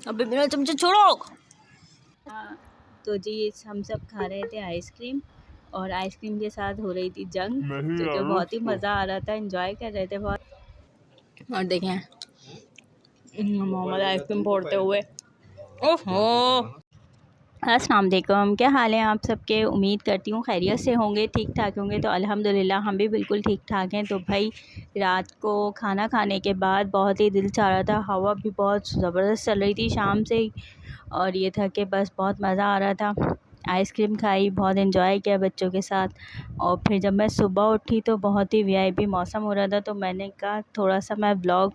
अबे मेरा चमचा छोड़ो। तो जी हम सब खा रहे थे आइसक्रीम और आइसक्रीम के साथ हो रही थी जंग, जो कि बहुत ही मज़ा आ रहा था, एंजॉय कर रहे थे बहुत। और देखें मोहम्मद आइसक्रीम फोड़ते हुए। ओहो, अस्सलाम वालेकुम, क्या हाल है आप सबके। उम्मीद करती हूँ खैरियत से होंगे, ठीक ठाक होंगे। तो अल्हम्दुलिल्लाह हम भी बिल्कुल ठीक ठाक हैं। तो भाई रात को खाना खाने के बाद बहुत ही दिल चाह रहा था, हवा भी बहुत ज़बरदस्त चल रही थी शाम से ही, और ये था कि बस बहुत मज़ा आ रहा था। आइसक्रीम खाई, बहुत एंजॉय किया बच्चों के साथ। और फिर जब मैं सुबह उठी तो बहुत ही वीआईपी मौसम हो रहा था, तो मैंने कहा थोड़ा सा मैं व्लॉग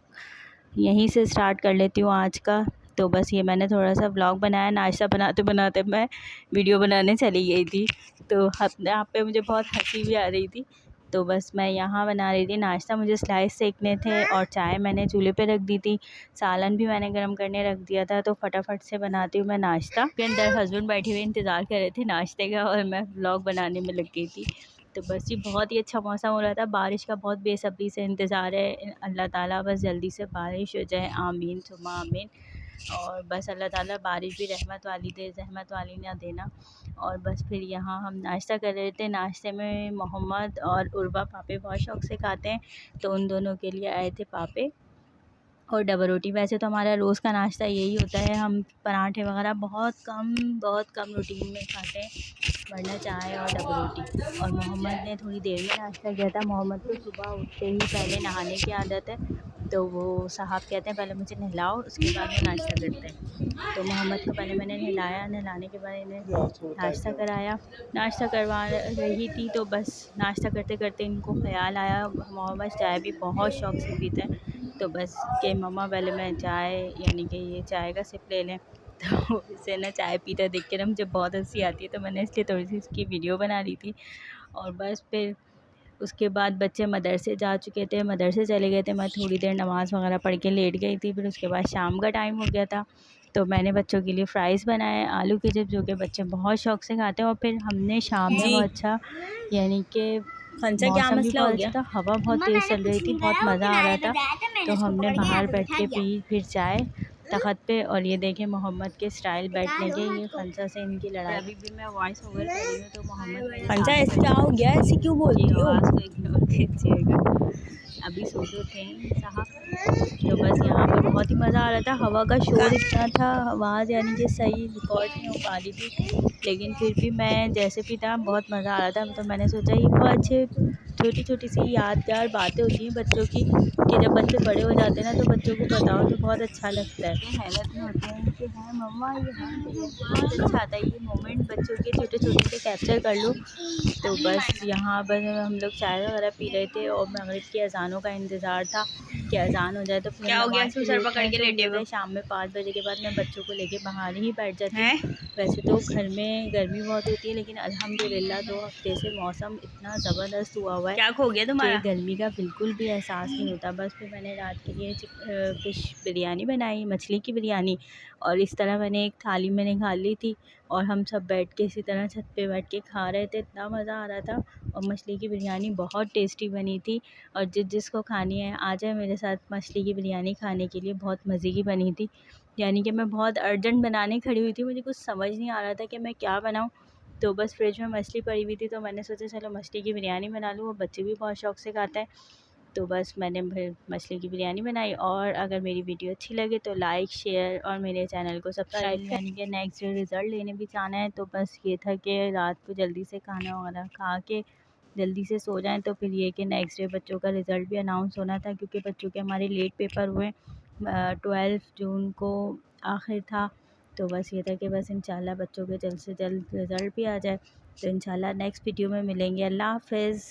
यहीं से स्टार्ट कर लेती हूँ आज का। तो बस ये मैंने थोड़ा सा व्लॉग बनाया। नाश्ता बनाते बनाते मैं वीडियो बनाने चली गई थी, तो अपने आप पे मुझे बहुत हंसी भी आ रही थी। तो बस मैं यहाँ बना रही थी नाश्ता, मुझे स्लाइस सेकने थे और चाय मैंने चूल्हे पे रख दी थी, सालन भी मैंने गर्म करने रख दिया था। तो फटाफट से बनाती हूँ मैं नाश्ता। के अंदर हस्बैंड बैठे हुए इंतज़ार कर रहे थे नाश्ते का, और मैं व्लॉग बनाने में लग गई थी। तो बस ये बहुत ही अच्छा मौसम हो रहा था, बारिश का बहुत बेसब्री से इंतज़ार है। अल्लाह ताला बस जल्दी से बारिश हो जाए, आमीन सुम्मा आमीन। और बस अल्लाह ताला बारिश भी रहमत वाली दे, जहमत वाली ना देना। और बस फिर यहाँ हम नाश्ता कर रहे थे। नाश्ते में मोहम्मद और उर्वा पापे बहुत शौक़ से खाते हैं, तो उन दोनों के लिए आए थे पापे और डबल रोटी। वैसे तो हमारा रोज़ का नाश्ता यही होता है, हम पराठे वगैरह बहुत कम रूटीन में खाते हैं, वरना चाय और डबल रोटी। और मोहम्मद ने थोड़ी देर में नाश्ता किया था। मोहम्मद को सुबह उठते ही पहले नहाने की आदत है, तो वो साहब कहते हैं पहले मुझे नहलाओ, उसके बाद में नाश्ता करते हैं। तो मोहम्मद को पहले मैंने नहलाया, नहलाने के बाद इन्हें नाश्ता कराया। नाश्ता करवा रही थी तो बस नाश्ता करते करते इनको ख़्याल आया, मोहम्मद चाय भी बहुत शौक़ से पीता है। तो बस कि मम्मा पहले मैं चाय, यानी कि ये चाय का सिप ले लें। तो इसे ना चाय पीता देख के ना मुझे बहुत हंसी आती है, तो मैंने इसलिए थोड़ी सी इसकी वीडियो बना ली थी। और बस फिर उसके बाद बच्चे मदरसे जा चुके थे, मदरसे चले गए थे। मैं थोड़ी देर नमाज़ वगैरह पढ़ के लेट गई थी। फिर उसके बाद शाम का टाइम हो गया था, तो मैंने बच्चों के लिए फ़्राइज़ बनाए, आलू के चिप्स, जो कि बच्चे बहुत शौक़ से खाते हैं। और फिर हमने शाम में बहुत अच्छा, यानी कि मौसम भी बहुत अच्छा था, हवा बहुत तेज़ चल रही थी, बहुत मज़ा आ रहा था। तो हमने बाहर बैठ के पी फिर चाय तख़्त पे। और ये देखें मोहम्मद के स्टाइल बैठने के, ये खंसा से इनकी लड़ाई। अभी भी मैं वॉइस ओवर कर रही हूँ, तो मोहम्मद खंसा ऐसे क्या हो गया, ऐसे क्यों बोलती हो? आवाज़ को इग्नोर कीजिएगा, अभी सो जो थे साहब। तो बस यहाँ पे बहुत ही मज़ा आ रहा था, हवा का शोर इतना था, आवाज़ यानी कि सही रिकॉर्ड नहीं हो पा रही थी, लेकिन फिर भी मैं जैसे भी था बहुत मज़ा आ रहा था। तो मैंने सोचा ये बहुत अच्छे छोटी छोटी सी यादगार बातें होती हैं बच्चों की, कि जब बच्चे बड़े हो जाते हैं ना तो बच्चों को बताओ तो बहुत अच्छा लगता है। हैरत में होते हैं कि हाँ मम्मा ये बहुत अच्छा आता है, ये मोमेंट बच्चों के छोटे छोटे से कैप्चर कर लो। तो बस यहाँ पर हम लोग चाय वगैरह पी रहे थे, और मगरिब की अज़ानों का इंतज़ार था कि अज़ान हो जाए। तो फिर नमाज़ के लिए तो शाम में 5 बजे के बाद मैं बच्चों को लेके बाहर ही बैठ जाती हूँ। वैसे तो घर में गर्मी बहुत होती है, लेकिन अल्हम्दुलिल्लाह 2 हफ़्ते से मौसम इतना ज़बरदस्त हुआ है क्या खो गया तुम्हारा, कि गर्मी का बिल्कुल भी एहसास नहीं होता। बस फिर मैंने रात के लिए फ़िश बिरयानी बनाई, मछली की बिरयानी, और इस तरह मैंने एक थाली में निकाल ली थी, और हम सब बैठ के इसी तरह छत पे बैठ के खा रहे थे, इतना मज़ा आ रहा था। और मछली की बिरयानी बहुत टेस्टी बनी थी, और जिसको खानी है आ जाए मेरे साथ मछली की बिरयानी खाने के लिए, बहुत मज़े की बनी थी। यानी कि मैं बहुत अर्जेंट बनाने खड़ी हुई थी, मुझे कुछ समझ नहीं आ रहा था कि मैं क्या बनाऊँ। तो बस फ्रिज में मछली पड़ी हुई थी, तो मैंने सोचा चलो मछली की बिरयानी बना लूँ, और बच्चे भी बहुत शौक़ से खाते हैं। तो बस मैंने फिर मछली की बिरयानी बनाई। और अगर मेरी वीडियो अच्छी लगे तो लाइक, शेयर और मेरे चैनल को सब्सक्राइब, यानी कि नेक्स्ट डे रिज़ल्ट लेने भी जाना है। तो बस ये था कि रात को जल्दी से खाना वगैरह खा के जल्दी से सो जाएं, तो फिर ये कि नेक्स्ट डे बच्चों का रिज़ल्ट भी अनाउंस होना था, क्योंकि बच्चों के हमारे लेट पेपर हुए, 12 जून को आखिर था। तो बस ये था कि बस इंशाल्लाह बच्चों के जल्द से जल्द रिज़ल्ट भी आ जाए। तो इंशाल्लाह नेक्स्ट वीडियो में मिलेंगे। अल्लाह हाफ़िज़।